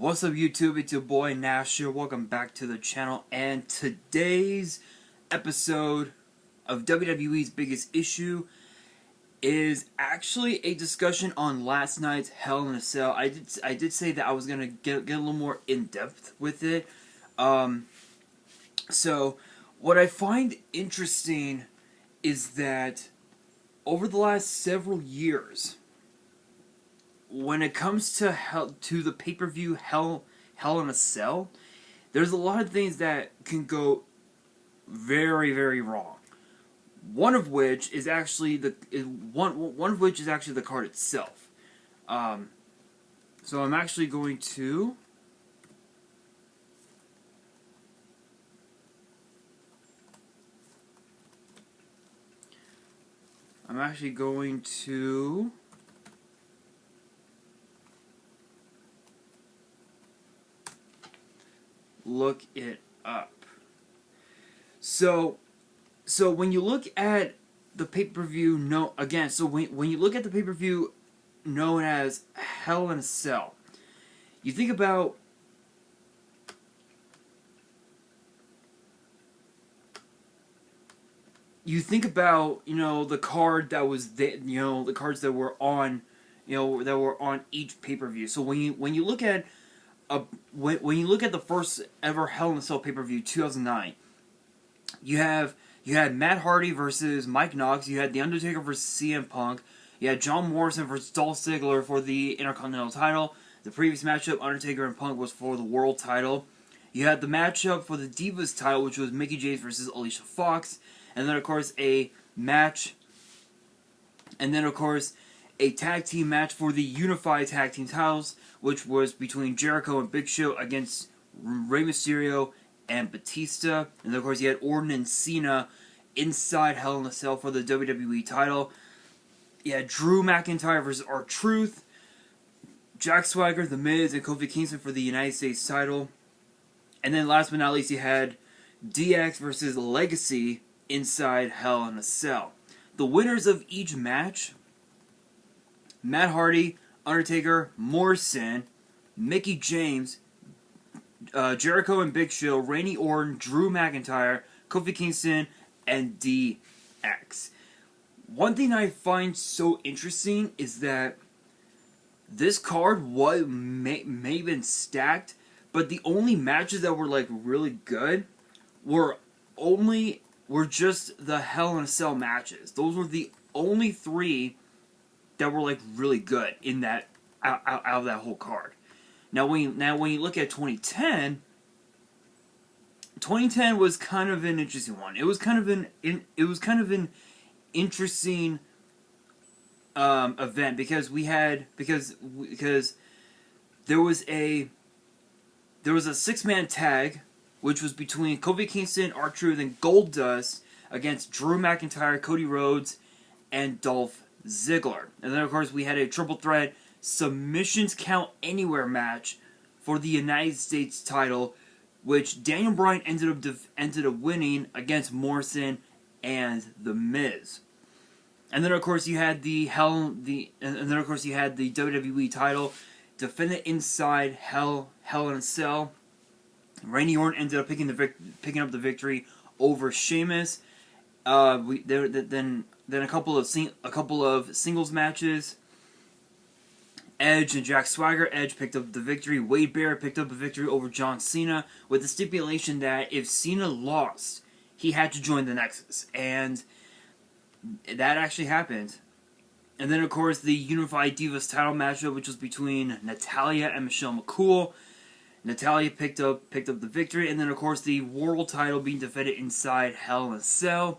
What's up YouTube, it's your boy Nash here, welcome back to the channel, and today's episode of WWE's Biggest Issue is actually a discussion on last night's Hell in a Cell. I did say that I was going to get a little more in-depth with it. So, what I find interesting is that over the last several years, when it comes to the pay-per-view Hell in a Cell, there's a lot of things that can go very, very wrong. One of which is actually the card itself. So I'm actually going to look it up. So when you look at the pay-per-view, when you look at the pay-per-view known as Hell in a Cell, you think about the card that was the cards that were on each pay-per-view. So when you look at the first ever Hell in a Cell pay-per-view, 2009, you had Matt Hardy versus Mike Knox, you had The Undertaker versus CM Punk, you had John Morrison versus Dolph Ziggler for the Intercontinental title. The previous matchup, Undertaker and Punk, was for the World title. You had the matchup for the Divas title, which was Mickie James versus Alicia Fox, and then of course a tag team match for the Unified Tag Team titles, which was between Jericho and Big Show against Rey Mysterio and Batista. And then, of course, you had Orton and Cena inside Hell in a Cell for the WWE title. You had Drew McIntyre versus R-Truth, Jack Swagger, The Miz, and Kofi Kingston for the United States title. And then, last but not least, you had DX versus Legacy inside Hell in a Cell. The winners of each match: Matt Hardy, Undertaker, Morrison, Mickie James, Jericho and Big Show, Randy Orton, Drew McIntyre, Kofi Kingston, and DX. One thing I find so interesting is that this card may have been stacked, but the only matches that were really good were just the Hell in a Cell matches. Those were the only three that were really good in that out of that whole card. Now when you look at 2010 was kind of an interesting one. It was kind of an interesting event because there was a 6-man tag, which was between Kofi Kingston, R-Truth, and Goldust against Drew McIntyre, Cody Rhodes, and Dolph Ziggler. And then, of course, we had a triple threat submissions count anywhere match for the United States title, which Daniel Bryan ended up winning against Morrison and The Miz. And then, of course, you had the WWE title defended inside Hell in a Cell. Randy Orton ended up picking up the victory over Sheamus. Then a couple of singles matches. Edge and Jack Swagger. Edge picked up the victory. Wade Barrett picked up the victory over John Cena, with the stipulation that if Cena lost, he had to join the Nexus, and that actually happened. And then, of course, the Unified Divas title matchup, which was between Natalya and Michelle McCool. Natalya picked up the victory, and then, of course, the World title being defended inside Hell in a Cell.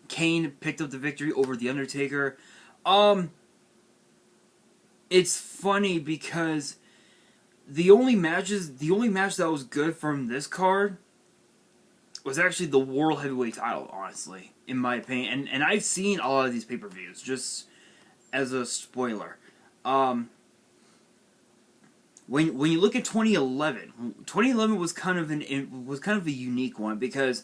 Kane picked up the victory over The Undertaker. It's funny because the only match that was good from this card was actually the World Heavyweight title, honestly, in my opinion. And I've seen a lot of these pay-per-views, just as a spoiler. When you look at 2011 was kind of a unique one because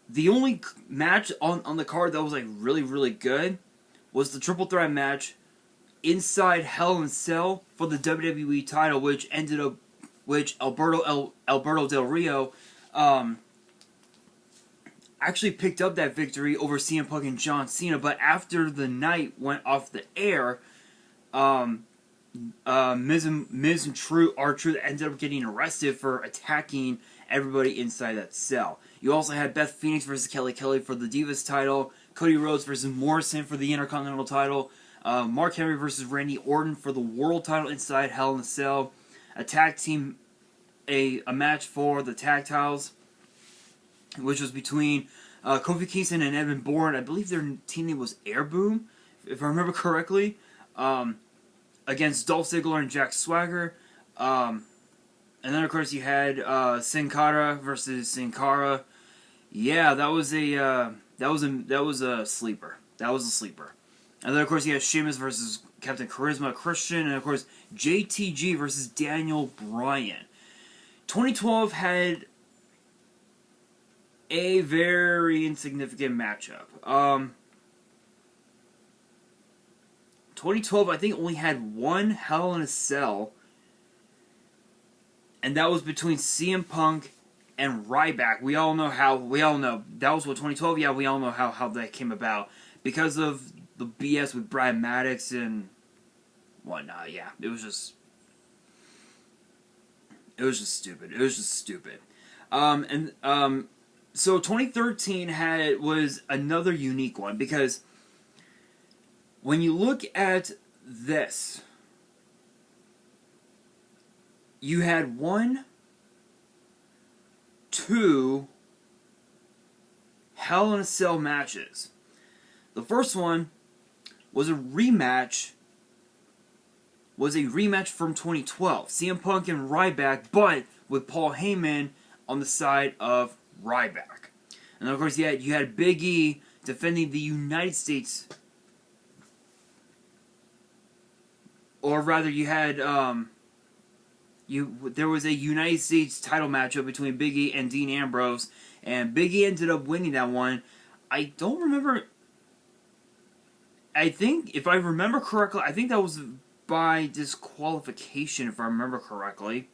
the only match on the card that was really, really good was the triple threat match inside Hell in a Cell for the WWE title, which Alberto Del Rio actually picked up that victory over CM Punk and John Cena. But after the night went off the air, Miz and R-Truth ended up getting arrested for attacking everybody inside that cell. You also had Beth Phoenix versus Kelly Kelly for the Divas title, Cody Rhodes versus Morrison for the Intercontinental title, Mark Henry versus Randy Orton for the World title inside Hell in a Cell, a match for the tag titles, which was between Kofi Kingston and Evan Bourne. I believe their team name was Air Boom, if I remember correctly, against Dolph Ziggler and Jack Swagger. And then, of course, you had Sin Cara versus Sin Cara. Yeah, that was a sleeper. That was a sleeper. And then, of course, you had Sheamus versus Captain Charisma Christian, and of course, JTG versus Daniel Bryan. 2012 had a very insignificant matchup. 2012, I think, only had one Hell in a Cell, and that was between CM Punk and Ryback. We all know that was what 2012. Yeah, we all know how that came about because of the BS with Brad Maddox and whatnot. Yeah, it was just stupid. It was just stupid. So 2013 was another unique one because when you look at this, you had 2 Hell in a Cell matches. The first one was a rematch from 2012. CM Punk and Ryback, but with Paul Heyman on the side of Ryback. And of course, you had Big E defending the United States, or rather, you had there was a United States title matchup between Big E and Dean Ambrose, and Big E ended up winning that one. I don't remember. I think, if I remember correctly, I think that was by disqualification, if I remember correctly.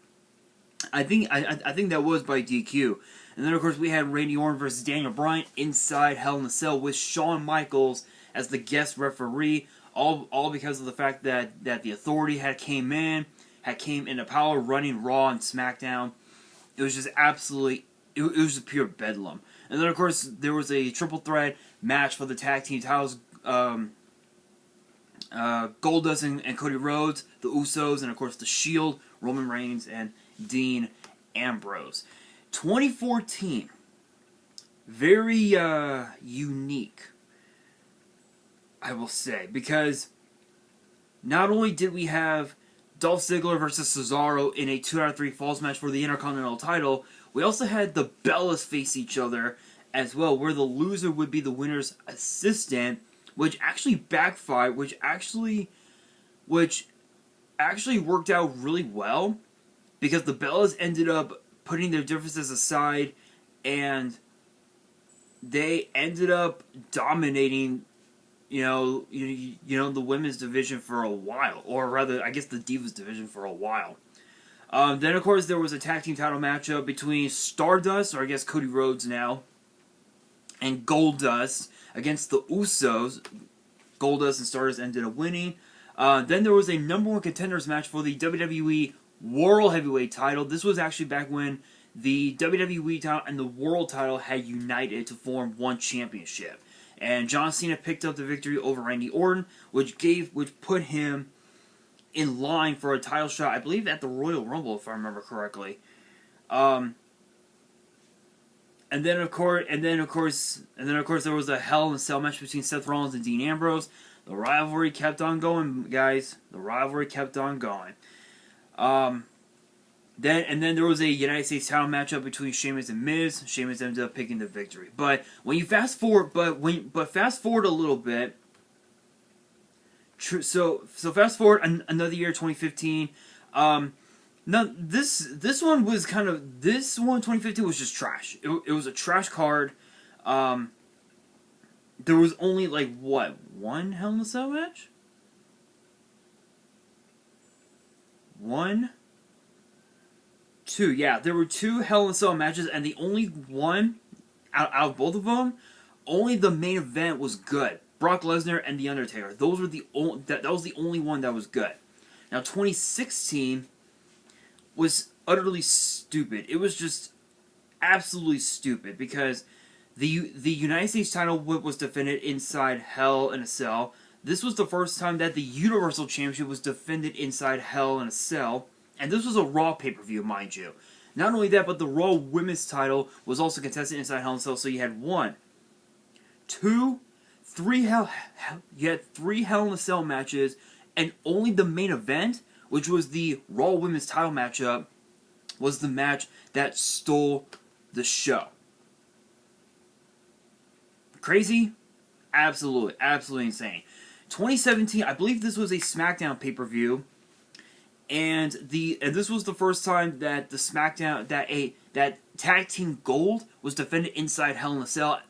I think that was by DQ. And then, of course, we had Randy Orton versus Daniel Bryan inside Hell in a Cell with Shawn Michaels as the guest referee, all because of the fact that the Authority had came into power running Raw and SmackDown. It was just absolutely, it was just pure bedlam. And then, of course, there was a triple threat match for the tag team titles. Goldust and Cody Rhodes, the Usos, and of course the Shield, Roman Reigns and Dean Ambrose. 2014, very unique, I will say, because not only did we have Dolph Ziggler versus Cesaro in a 2-out-of-3 falls match for the Intercontinental title, we also had the Bellas face each other as well, where the loser would be the winner's assistant, which actually backfired, which actually worked out really well, because the Bellas ended up putting their differences aside, and they ended up dominating, the women's division for a while, or rather, I guess the Divas division for a while. Then, of course, there was a tag team title matchup between Stardust, or I guess Cody Rhodes now, and Goldust against the Usos. Goldust and Stardust ended up winning. Then there was a number 1 contenders match for the WWE World Heavyweight title. This was actually back when the WWE title and the World title had united to form one championship. And John Cena picked up the victory over Randy Orton, which put him in line for a title shot, I believe, at the Royal Rumble, if I remember correctly. And then of course, there was a Hell in a Cell match between Seth Rollins and Dean Ambrose. The rivalry kept on going, guys. The rivalry kept on going. Then there was a United States title matchup between Sheamus and Miz. Sheamus ended up picking the victory. But when you fast forward, fast forward a little bit. So fast forward another year, 2015. Now, this one was 2015 was just trash. It was a trash card. There was only, one Hell in a Cell match? one, two. Yeah, there were 2 Hell in a Cell matches, and the only one out of both of them, only the main event was good. Brock Lesnar and The Undertaker. Those were the only, that was the only one that was good. Now 2016 was utterly stupid. It was just absolutely stupid because the United States title was defended inside Hell in a Cell. This was the first time that the Universal Championship was defended inside Hell in a Cell, and this was a Raw pay-per-view, mind you. Not only that, but the Raw Women's title was also contested inside Hell in a Cell, so you had 1, 2, 3 you had 3 Hell in a Cell matches, and only the main event, which was the Raw Women's title matchup, was the match that stole the show. Crazy? Absolutely. Absolutely insane. 2017, I believe this was a SmackDown pay-per-view, and this was the first time that the SmackDown, that Tag Team Gold was defended inside Hell in a Cell,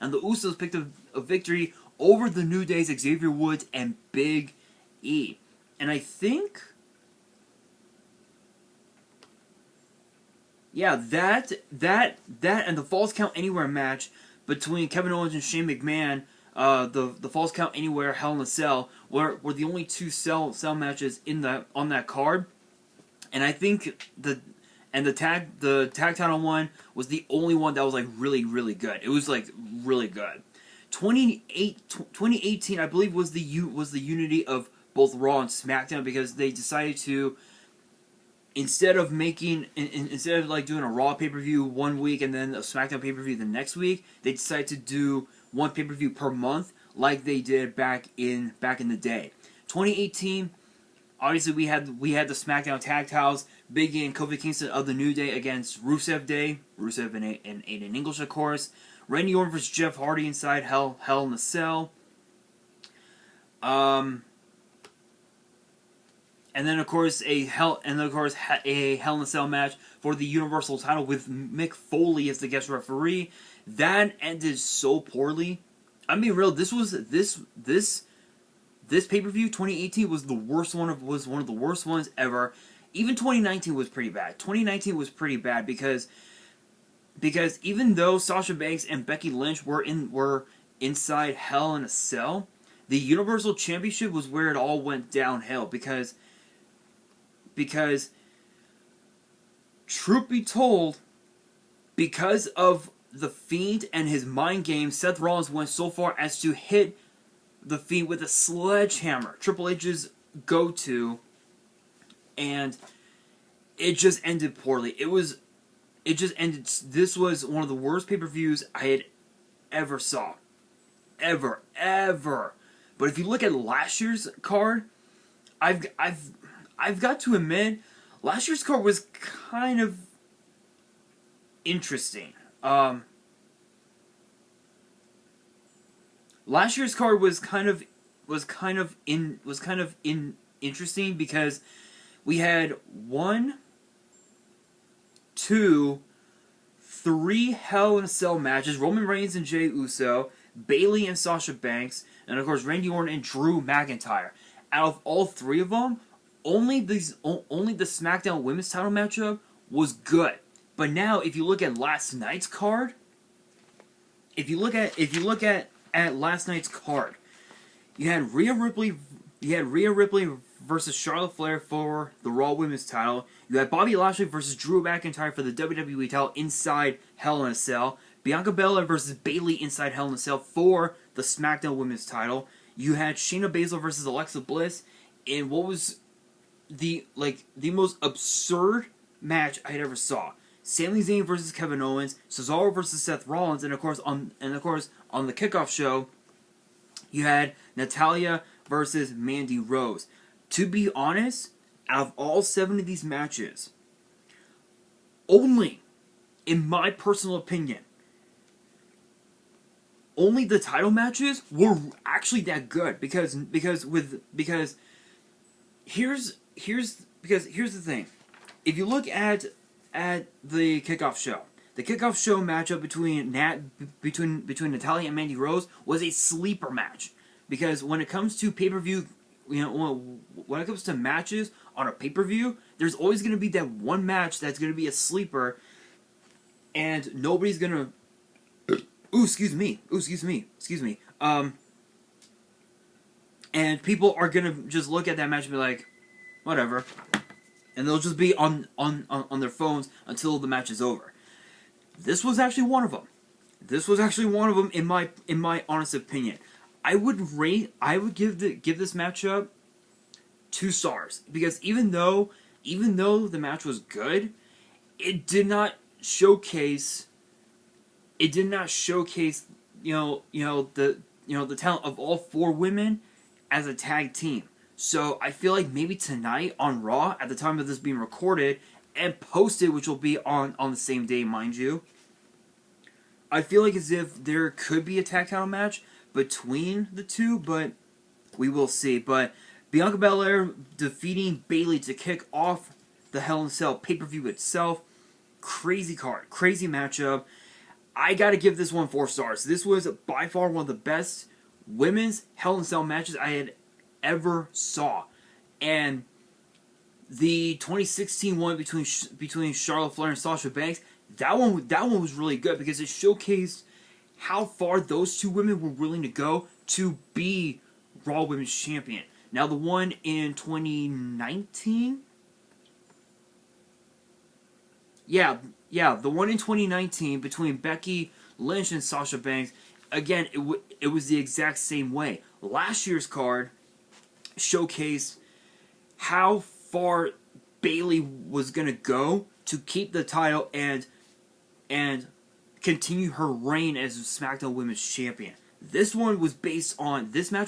and the Usos picked a victory over the New Day's Xavier Woods and Big E. And I think, yeah, that and the Falls Count Anywhere match between Kevin Owens and Shane McMahon, the Falls Count Anywhere Hell in a Cell, were the only 2 cell matches on that card. And I think the tag title one was the only one that was like really, really good. It was like really good. 2018, I believe, was the unity of both Raw and SmackDown, because they decided to, instead of like doing a Raw pay-per-view one week and then a SmackDown pay-per-view the next week, they decided to do one pay-per-view per month like they did back in the day. 2018, obviously we had the SmackDown tag titles, Big E and Kofi Kingston of the New Day against Rusev and Aiden English, of course. Randy Orton versus Jeff Hardy inside Hell in a Cell. And then of course a Hell in a Cell match for the Universal title with Mick Foley as the guest referee. That ended so poorly. I mean, real, this pay-per-view 2018 was one of the worst ones ever. Even 2019 was pretty bad. 2019 was pretty bad because even though Sasha Banks and Becky Lynch were inside Hell in a Cell, the Universal Championship was where it all went downhill because truth be told, because of the Fiend and his mind game, Seth Rollins went so far as to hit the Fiend with a sledgehammer, Triple H's go-to, and it just ended poorly. It just ended. This was one of the worst pay-per-views I had ever saw. Ever. But if you look at last year's card, I've got to admit, last year's card was kind of interesting. Last year's card was kind of interesting because we had 1, 2, 3 Hell in a Cell matches: Roman Reigns and Jey Uso, Bayley and Sasha Banks, and of course Randy Orton and Drew McIntyre. Out of all 3 of them, only the SmackDown Women's title matchup was good. But now, if you look at last night's card, if you look at last night's card, you had Rhea Ripley versus Charlotte Flair for the Raw Women's title. You had Bobby Lashley versus Drew McIntyre for the WWE title inside Hell in a Cell. Bianca Belair versus Bayley inside Hell in a Cell for the SmackDown Women's title. You had Shayna Baszler versus Alexa Bliss in what was the most absurd match I had ever saw. Sami Zayn versus Kevin Owens, Cesaro versus Seth Rollins, and of course on the kickoff show, you had Natalya versus Mandy Rose. To be honest, out of all 7 of these matches, only, in my personal opinion, only the title matches were actually that good because here's the thing. If you look at the kickoff show, matchup between Natalya and Mandy Rose was a sleeper match, because when it comes to pay-per-view when it comes to matches on a pay-per-view, there's always going to be that one match that's going to be a sleeper, and nobody's going to... Ooh, excuse me. And people are going to just look at that match and be like, whatever. And they'll just be on their phones until the match is over. This was actually one of them. In my honest opinion. I would give this matchup 2 stars, because even though the match was good, it did not showcase the talent of all 4 women as a tag team. So I feel like maybe tonight on Raw, at the time of this being recorded and posted, which will be on the same day, mind you, I feel like as if there could be a tag title match between the two, but we will see. But Bianca Belair defeating Bayley to kick off the Hell in a Cell pay-per-view itself. Crazy card, crazy matchup. I gotta give this one 4 stars. This was by far one of the best women's Hell in a Cell matches I had ever saw. And the 2016 one between Charlotte Flair and Sasha Banks, that one was really good, because it showcased how far those 2 women were willing to go to be Raw Women's Champion. Now the one in 2019, the one in 2019 between Becky Lynch and Sasha Banks, again, it was the exact same way. Last year's card showcased how far Bayley was gonna go to keep the title and continue her reign as SmackDown Women's Champion. This matchup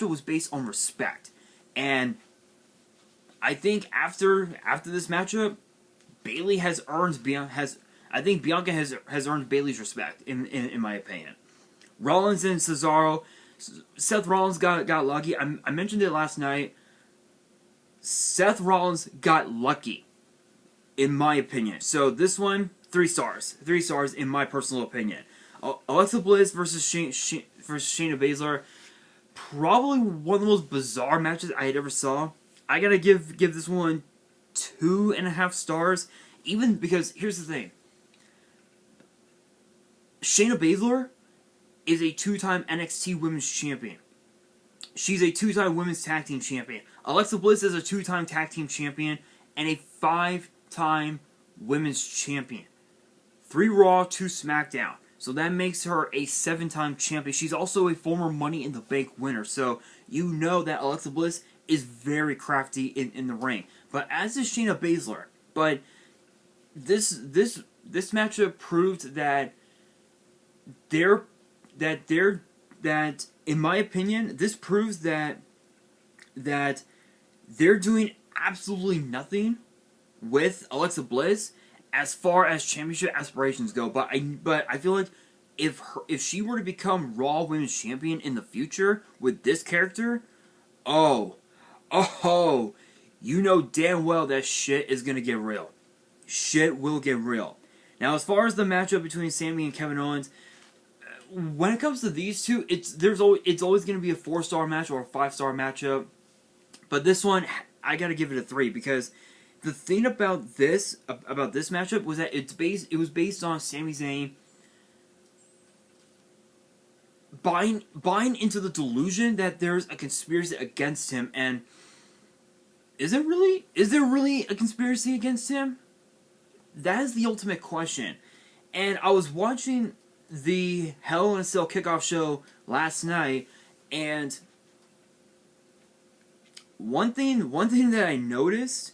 was based on respect, and I think after this matchup, Bayley has earned Bianca has earned Bayley's respect in my opinion. Rollins and Cesaro. Seth Rollins got lucky. I mentioned it last night. Seth Rollins got lucky, in my opinion. So this one, 3 stars. 3 stars in my personal opinion. Alexa Bliss versus Shayna Baszler, probably one of the most bizarre matches I had ever saw. I gotta give this one 2.5 stars, even because here's the thing. Shayna Baszler is a 2-time NXT Women's Champion. She's a 2-time Women's Tag Team Champion. Alexa Bliss is a 2-time Tag Team Champion and a 5-time Women's Champion. 3 Raw, 2 SmackDown. So that makes her a 7-time champion. She's also a former Money in the Bank winner. So you know that Alexa Bliss is very crafty in the ring. But as is Shayna Baszler. But this matchup proved that in my opinion, this proves that they're doing absolutely nothing with Alexa Bliss as far as championship aspirations go. But I feel like if she were to become Raw Women's Champion in the future with this character, you know damn well that shit is gonna get real. Shit will get real. Now, as far as the matchup between Sami and Kevin Owens, when it comes to these two, it's always going to be a 4-star match or a 5-star matchup. But this one, I got to give it a 3, because the thing about this matchup was that it was based on Sami Zayn buying into the delusion that there's a conspiracy against him. And is there really a conspiracy against him? That is the ultimate question. And I was watching the Hell in a Cell kickoff show last night, and one thing that I noticed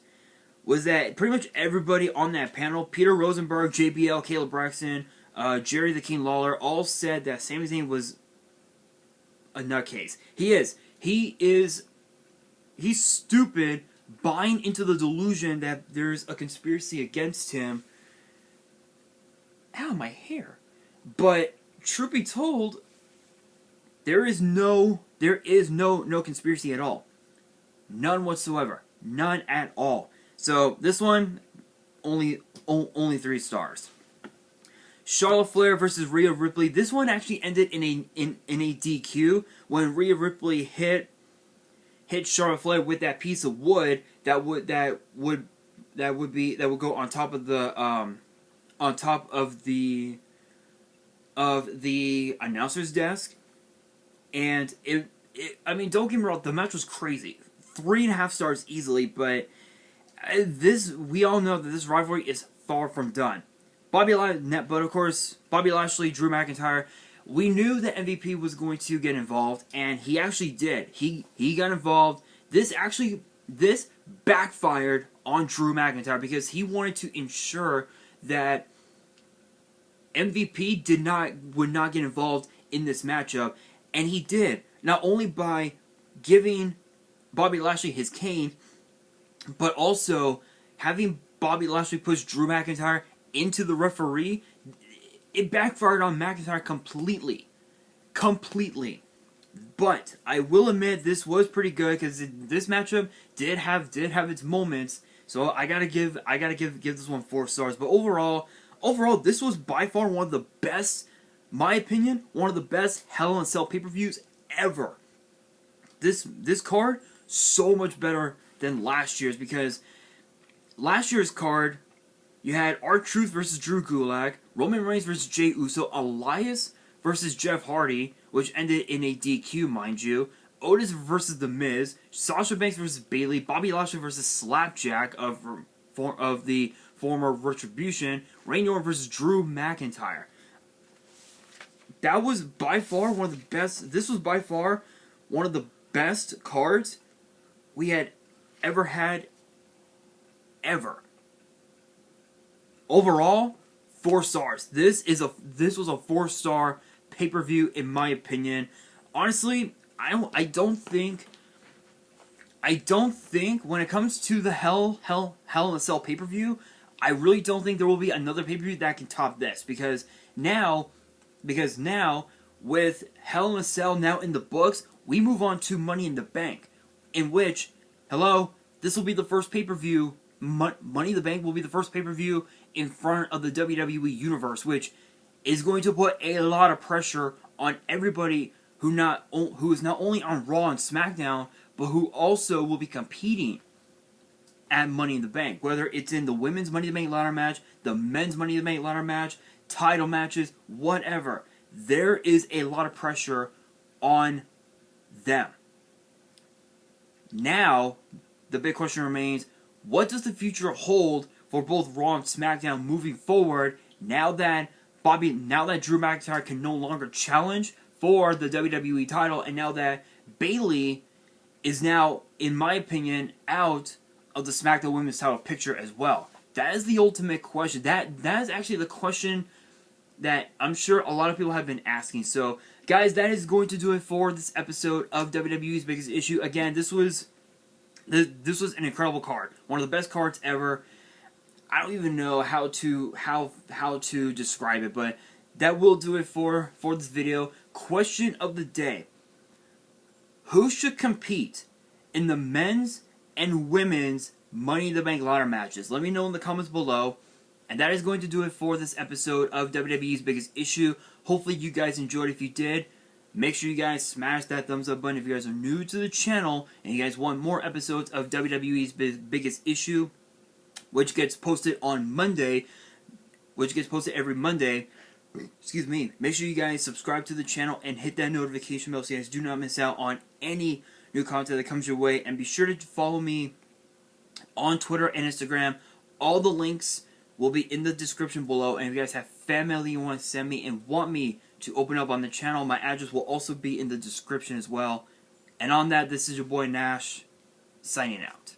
was that pretty much everybody on that panel, Peter Rosenberg, JBL, Caleb Braxton, Jerry the King Lawler, all said that Sami Zayn was a nutcase. He's stupid, buying into the delusion that there's a conspiracy against him. Ow, my hair. But truth be told, there is no conspiracy at all. None whatsoever. None at all. So this one, only 3 stars. Charlotte Flair versus Rhea Ripley. This one actually ended in a DQ when Rhea Ripley hit hit Charlotte Flair with that piece of wood that would go on top of the announcer's desk. And I mean, don't get me wrong, the match was crazy. 3.5 stars easily, but we all know that this rivalry is far from done. But of course, Bobby Lashley, Drew McIntyre, we knew that MVP was going to get involved, and he actually did. He got involved. This backfired on Drew McIntyre because he wanted to ensure that MVP would not get involved in this matchup, and he did. Not only by giving Bobby Lashley his cane, but also having Bobby Lashley push Drew McIntyre into the referee. It backfired on McIntyre completely. But I will admit this was pretty good because this matchup did have its moments. So I gotta give this one 4 stars. But overall, this was by far one of the best, my opinion, one of the best Hell in a Cell pay-per-views ever. This card so much better than last year's, because last year's card you had R-Truth versus Drew Gulak, Roman Reigns versus Jey Uso, Elias versus Jeff Hardy, which ended in a DQ, mind you, Otis versus The Miz, Sasha Banks versus Bayley, Bobby Lashley versus Slapjack of the former Retribution, Randy Orton versus Drew McIntyre. That was by far one of the best. This was by far one of the best cards we had ever had. Overall, 4 stars. This was a 4-star pay-per-view in my opinion. Honestly, I don't think when it comes to the Hell in a Cell pay-per-view, I really don't think there will be another pay-per-view that can top this, because now with Hell in a Cell now in the books, we move on to Money in the Bank, in which, this will be the first pay-per-view. Money in the Bank will be the first pay-per-view in front of the WWE Universe, which is going to put a lot of pressure on everybody who is not only on Raw and SmackDown, but who also will be competing at Money in the Bank. Whether it's in the women's Money in the Bank ladder match, the men's Money in the Bank ladder match, title matches, whatever. There is a lot of pressure on them. Now, the big question remains, what does the future hold for both Raw and SmackDown moving forward now that Drew McIntyre can no longer challenge for the WWE title, and now that Bayley is now, in my opinion, out of the SmackDown Women's title picture as well? That is the ultimate question. That is actually the question that I'm sure a lot of people have been asking. So, guys, that is going to do it for this episode of WWE's Biggest Issue. Again, this was an incredible card. One of the best cards ever. I don't even know how to describe it, but that will do it for this video. Question of the day: who should compete in the men's and women's Money in the Bank ladder matches? Let me know in the comments below. And that is going to do it for this episode of WWE's Biggest Issue. Hopefully you guys enjoyed. If you did, make sure you guys smash that thumbs up button if you guys are new to the channel and you guys want more episodes of WWE's Biggest Issue, which gets posted on Monday, which gets posted every Monday. Excuse me. Make sure you guys subscribe to the channel and hit that notification bell so you guys do not miss out on any new content that comes your way. And be sure to follow me on Twitter and Instagram. All the links will be in the description below. And if you guys have fan mail that you want to send me and want me to open up on the channel, my address will also be in the description as well. And on that, this is your boy Nash, signing out.